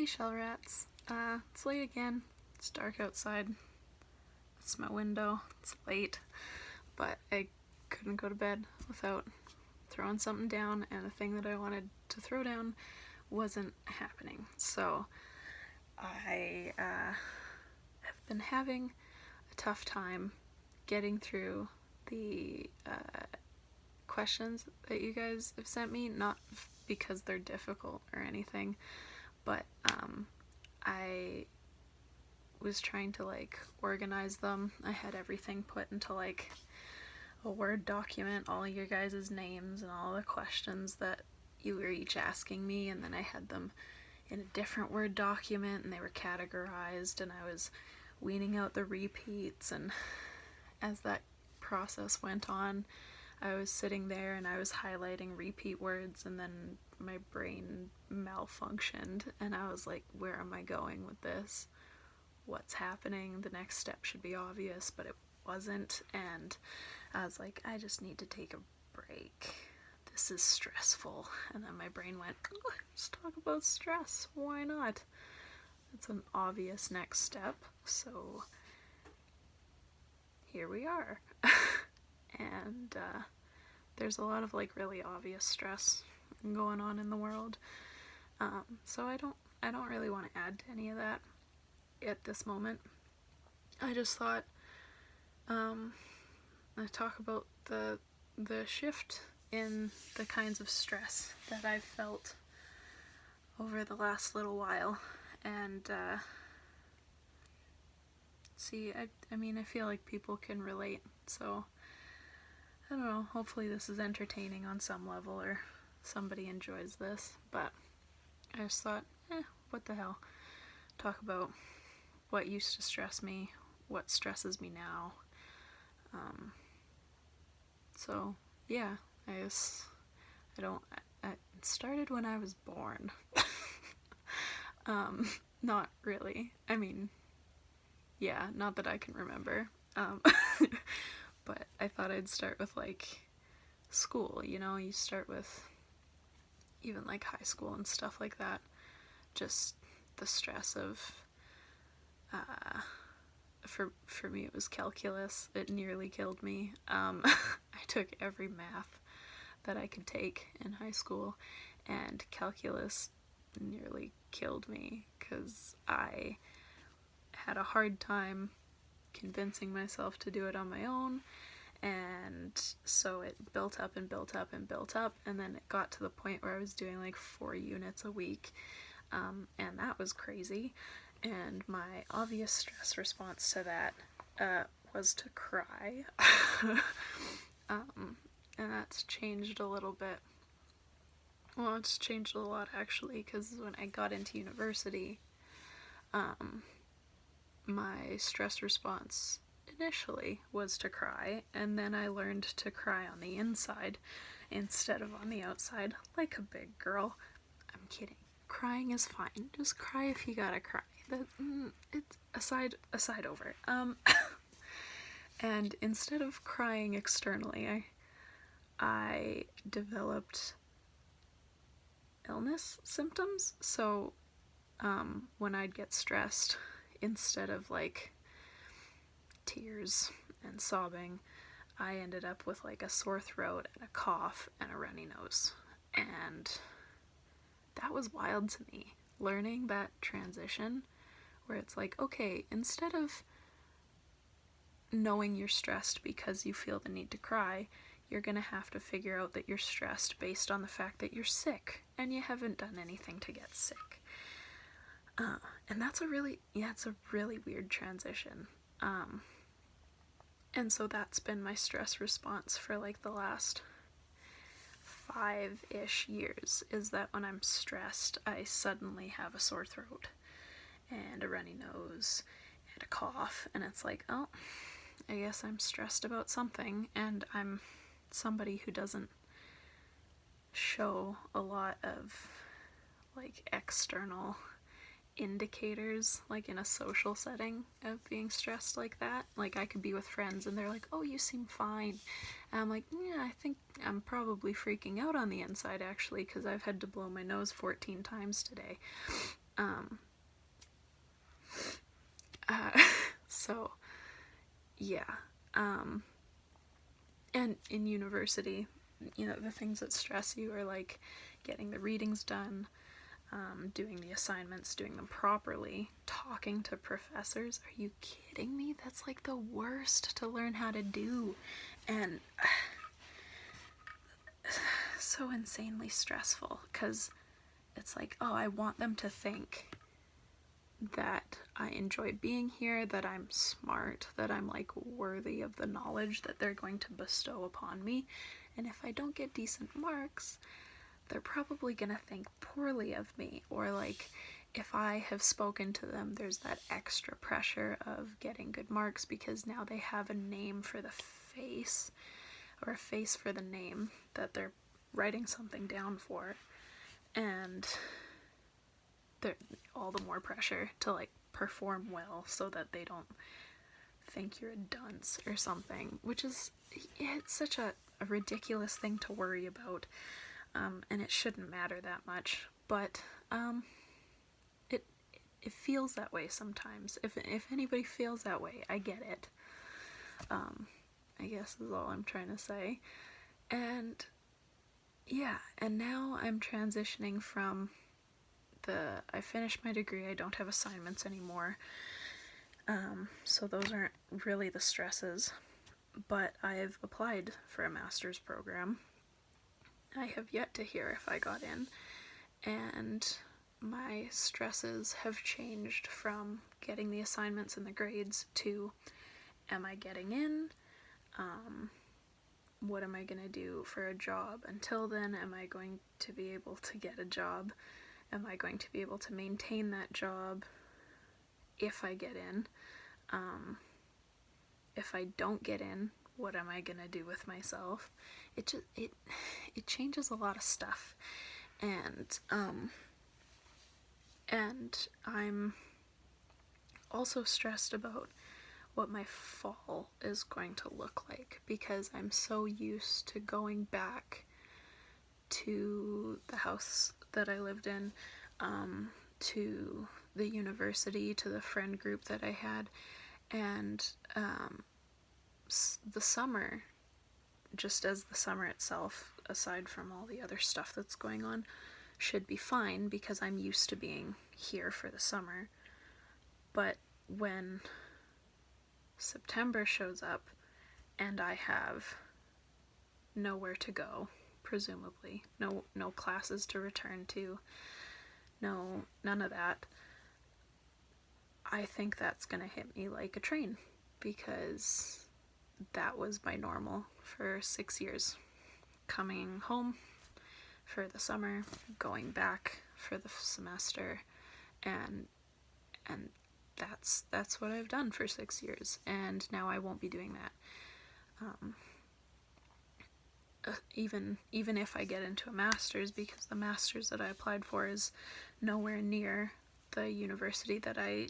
Hey shell rats. It's late again. It's dark outside. It's my window. It's late. But I couldn't go to bed without throwing something down, and the thing that I wanted to throw down wasn't happening. So I have been having a tough time getting through the questions that you guys have sent me, not because they're difficult or anything, but I was trying to organize them. I had everything put into a Word document, all your guys' names and all the questions that you were each asking me, and then I had them in a different Word document and they were categorized, and I was weaning out the repeats, and as that process went on, I was sitting there and I was highlighting repeat words, and then my brain malfunctioned and I was like, where am I going with this? What's happening? The next step should be obvious, but it wasn't, and I was like, I just need to take a break. This is stressful. And then my brain went, oh, let's talk about stress. Why not? It's an obvious next step, so here we are. And there's a lot of really obvious stress going on in the world, so I don't really want to add to any of that at this moment. I just thought I'd talk about the shift in the kinds of stress that I've felt over the last little while, and see, I mean, I feel like people can relate, so I don't know, hopefully this is entertaining on some level, or somebody enjoys this, but I just thought, what the hell, talk about what used to stress me, what stresses me now. So yeah, it started when I was born. Not really. I mean, yeah, not that I can remember. But I thought I'd start with school, you start with even high school and stuff like that. Just the stress of, for me it was calculus. It nearly killed me. I took every math that I could take in high school, and calculus nearly killed me because I had a hard time convincing myself to do it on my own, and so it built up and built up and built up, and then it got to the point where I was doing 4 units a week, and that was crazy. And my obvious stress response to that was to cry. And that's changed a little bit. Well, it's changed a lot actually, because when I got into university, my stress response initially was to cry, and then I learned to cry on the inside instead of on the outside, like a big girl. I'm kidding. Crying is fine. Just cry if you gotta cry. It's aside over it. And instead of crying externally, I developed illness symptoms. So when I'd get stressed, instead of tears and sobbing, I ended up with a sore throat and a cough and a runny nose. And that was wild to me, learning that transition where it's okay, instead of knowing you're stressed because you feel the need to cry, you're gonna have to figure out that you're stressed based on the fact that you're sick and you haven't done anything to get sick. And that's it's a really weird transition. And so that's been my stress response for the last 5-ish years, is that when I'm stressed, I suddenly have a sore throat and a runny nose and a cough, and it's oh, I guess I'm stressed about something, and I'm somebody who doesn't show a lot of external indicators in a social setting of being stressed like that. I could be with friends and they're like, oh, you seem fine, and I'm like, yeah, I think I'm probably freaking out on the inside actually, because I've had to blow my nose 14 times today. Um, so, yeah. And in university, you know, the things that stress you are like getting the readings done, doing the assignments, doing them properly, talking to professors. Are you kidding me? That's like the worst to learn how to do. And so insanely stressful, because it's like, oh, I want them to think that I enjoy being here, that I'm smart, that I'm like worthy of the knowledge that they're going to bestow upon me. And if I don't get decent marks, they're probably gonna think poorly of me. Or like, if I have spoken to them, there's that extra pressure of getting good marks because now they have a name for the face, or a face for the name that they're writing something down for. And they're all the more pressure to like perform well so that they don't think you're a dunce or something, which is, it's such a ridiculous thing to worry about. And it shouldn't matter that much, but it feels that way sometimes. If anybody feels that way, I get it. I guess is all I'm trying to say. And yeah, and now I'm transitioning from I finished my degree, I don't have assignments anymore, so those aren't really the stresses, but I've applied for a master's program. I have yet to hear if I got in, and my stresses have changed from getting the assignments and the grades to, am I getting in? What am I going to do for a job? Until then, am I going to be able to get a job? Am I going to be able to maintain that job if I get in? If I don't get in, what am I going to do with myself? It changes a lot of stuff. And I'm also stressed about what my fall is going to look like, because I'm so used to going back to the house that I lived in, to the university, to the friend group that I had, and the summer, just as the summer itself, aside from all the other stuff that's going on, should be fine because I'm used to being here for the summer. But when September shows up and I have nowhere to go, presumably, no classes to return to, none of that, I think that's gonna hit me like a train, because that was my normal for 6 years. Coming home for the summer, going back for the semester, and that's what I've done for 6 years, and now I won't be doing that. Even if I get into a master's, because the master's that I applied for is nowhere near the university that I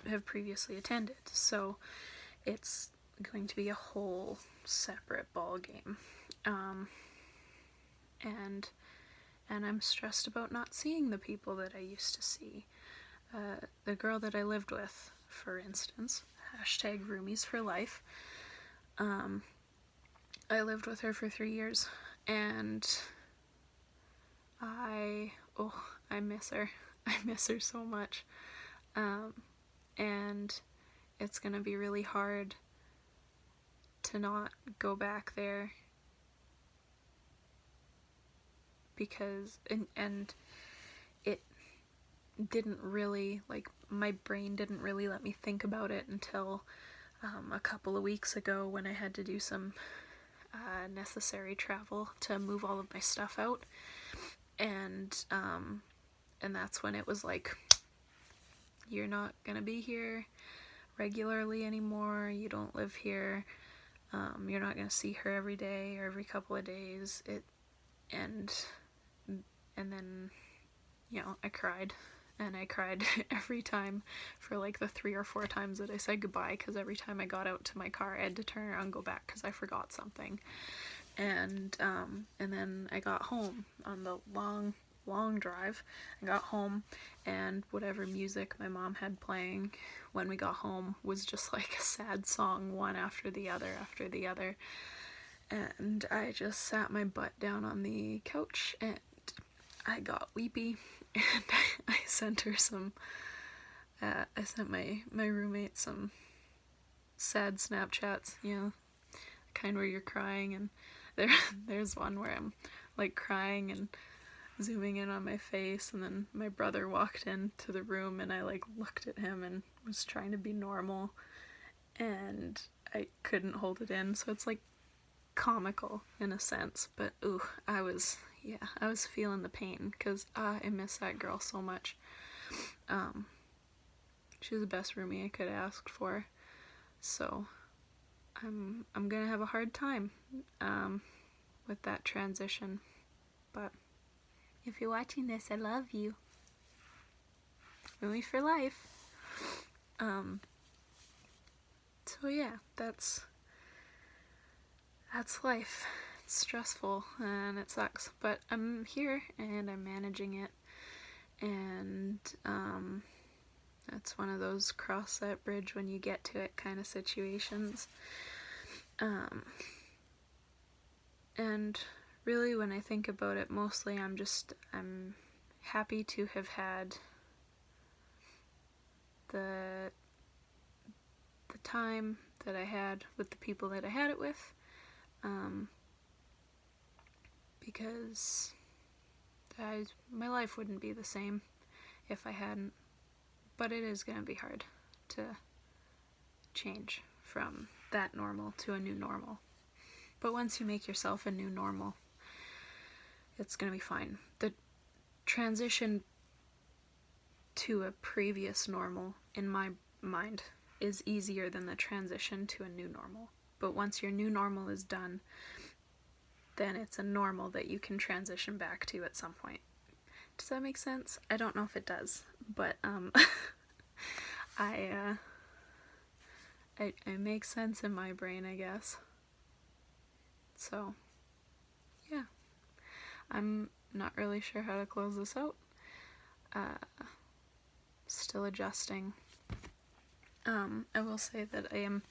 have previously attended, so it's going to be a whole separate ball game. And I'm stressed about not seeing the people that I used to see. The girl that I lived with, for instance, hashtag roomies for life, I lived with her for 3 years, and I miss her. I miss her so much. And it's gonna be really hard to not go back there, because and it didn't really, like, my brain didn't really let me think about it until a couple of weeks ago, when I had to do some necessary travel to move all of my stuff out, and that's when it was like, you're not gonna be here regularly anymore, you don't live here, you're not gonna see her every day or every couple of days. And then, you know, I cried, and I cried every time for like the 3 or 4 times that I said goodbye, because every time I got out to my car, I had to turn around and go back because I forgot something. And then I got home on the long long drive. I got home, and whatever music my mom had playing when we got home was just like a sad song, one after the other after the other. And I just sat my butt down on the couch and I got weepy, and I sent her some, I sent my roommate some sad Snapchats, you know, kind where you're crying, and there's one where I'm like crying and zooming in on my face, and then my brother walked into the room and I like looked at him and was trying to be normal, and I couldn't hold it in, so it's like comical in a sense, but ooh, I was feeling the pain, because I miss that girl so much. She was the best roomie I could have asked for, so I'm gonna have a hard time with that transition, but if you're watching this, I love you. Roomie for life. So yeah, that's life. It's stressful and it sucks, but I'm here and I'm managing it, and that's one of those cross that bridge when you get to it kind of situations. And really, when I think about it, mostly I'm happy to have had the time that I had with the people that I had it with, because my life wouldn't be the same if I hadn't, but it is going to be hard to change from that normal to a new normal. But once you make yourself a new normal, it's going to be fine. The transition to a previous normal, in my mind, is easier than the transition to a new normal. But once your new normal is done, then it's a normal that you can transition back to at some point. Does that make sense? I don't know if it does, but it makes sense in my brain, I guess. So, yeah. I'm not really sure how to close this out. Still adjusting. I will say that I am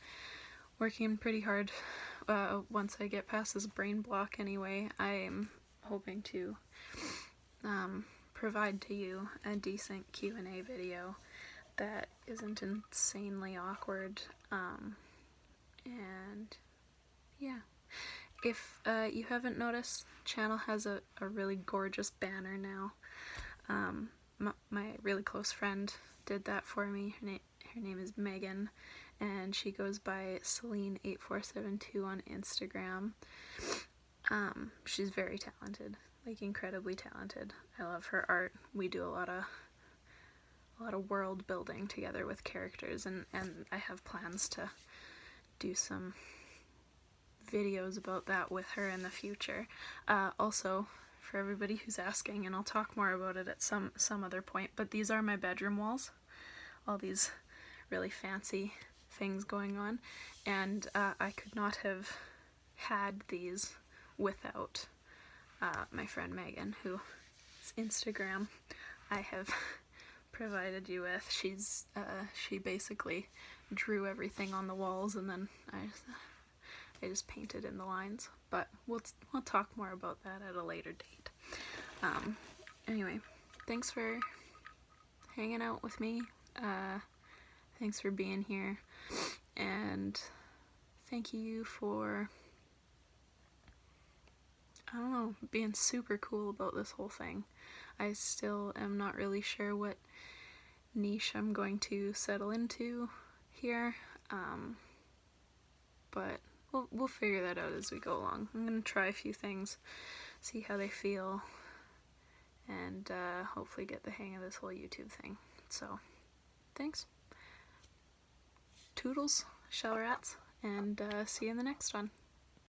working pretty hard. Once I get past this brain block anyway, I am hoping to provide to you a decent Q&A video that isn't insanely awkward, and yeah. If you haven't noticed, the channel has a really gorgeous banner now. My really close friend did that for me. Her name is Megan, and she goes by Celine8472 on Instagram. She's very talented, like incredibly talented. I love her art. We do a lot of world building together with characters, and I have plans to do some videos about that with her in the future. Also, for everybody who's asking, and I'll talk more about it at some other point, but these are my bedroom walls. All these really fancy things going on, and I could not have had these without my friend Megan, whose Instagram I have provided you with. She basically drew everything on the walls, and then I just painted in the lines, but we'll talk more about that at a later date. Anyway, thanks for hanging out with me. Thanks for being here, and thank you for, I don't know, being super cool about this whole thing. I still am not really sure what niche I'm going to settle into here, but we'll figure that out as we go along. I'm gonna try a few things, see how they feel, and hopefully get the hang of this whole YouTube thing. So, thanks. Toodles, shell rats, and see you in the next one.